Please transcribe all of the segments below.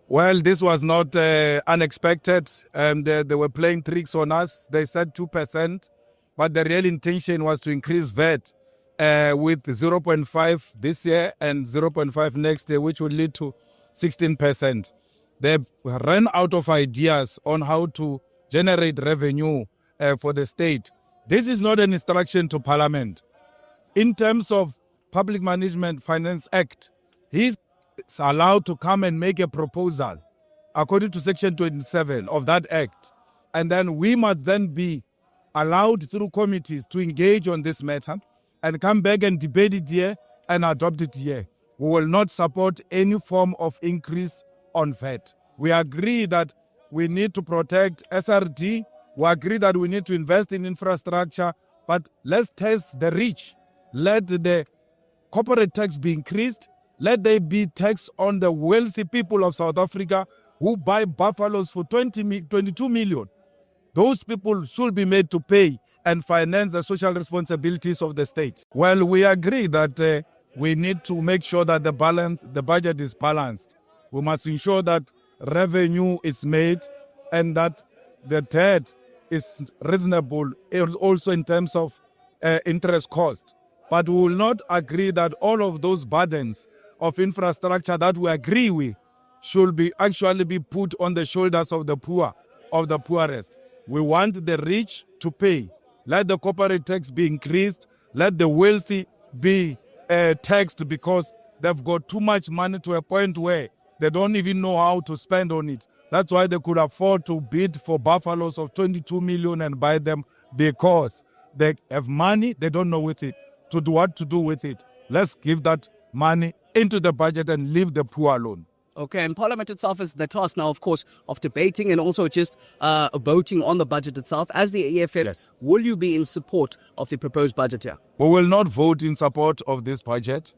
Well, this was not unexpected. They were playing tricks on us. They said 2%, but the real intention was to increase VAT with 0.5 this year and 0.5 next year, which would lead to 16%. They ran out of ideas on how to generate revenue for the state. This is not an instruction to Parliament. In terms of Public Management Finance Act, he's allowed to come and make a proposal according to Section 27 of that Act. And then we must then be allowed through committees to engage on this matter and come back and debate it here and adopt it here. We will not support any form of increase on VAT. We agree that we need to protect SRD. We agree that we need to invest in infrastructure, but let's test the rich. Let the corporate tax be increased. Let there be tax on the wealthy people of South Africa who buy buffaloes for 22 million. Those people should be made to pay and finance the social responsibilities of the state. Well, we agree that we need to make sure that the budget is balanced. We must ensure that revenue is made and that the debt is reasonable also in terms of interest cost. But we will not agree that all of those burdens of infrastructure that we agree with should actually be put on the shoulders of the poor, of the poorest. We want the rich to pay. Let the corporate tax be increased. Let the wealthy be taxed because they've got too much money to a point where they don't even know how to spend on it. That's why they could afford to bid for buffaloes of 22 million and buy them, because they have money, they don't know with it to do what to do with it. Let's give that money into the budget and leave the poor alone. Okay, and Parliament itself is the task now, of course, of debating and also just voting on the budget itself. As the EFF, yes. Will you be in support of the proposed budget here? We will not vote in support of this budget.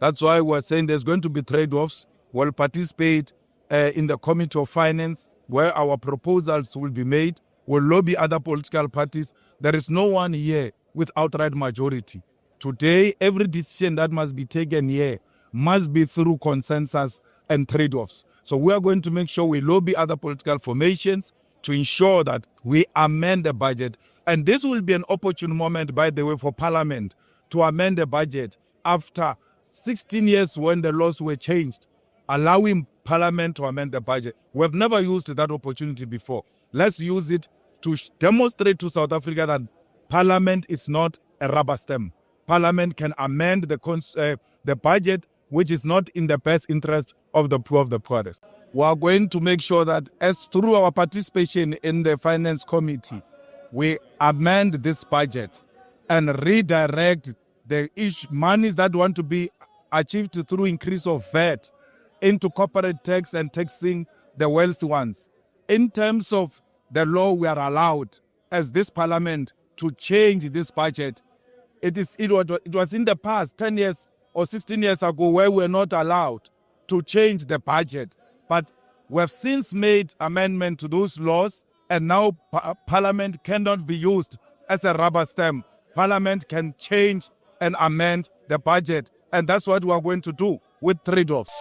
That's why we're saying there's going to be trade-offs. We'll participate in the Committee of Finance, where our proposals will be made. We'll lobby other political parties. There is no one here with outright majority. Today, every decision that must be taken here must be through consensus and trade-offs. So we are going to make sure we lobby other political formations to ensure that we amend the budget. And this will be an opportune moment, by the way, for Parliament to amend the budget after 16 years when the laws were changed, allowing Parliament to amend the budget. We have never used that opportunity before. Let's use it to demonstrate to South Africa that Parliament is not a rubber stamp. Parliament can amend the budget, which is not in the best interest of the poor of the poorest. We are going to make sure that as through our participation in the Finance Committee, we amend this budget and redirect the monies that want to be achieved through increase of VAT into corporate tax and taxing the wealthy ones. In terms of the law, we are allowed as this Parliament to change this budget. It was in the past 10 years or 16 years ago where we were not allowed to change the budget. But we have since made amendment to those laws, and now Parliament cannot be used as a rubber stamp. Parliament can change and amend the budget, and that's what we are going to do with trade-offs.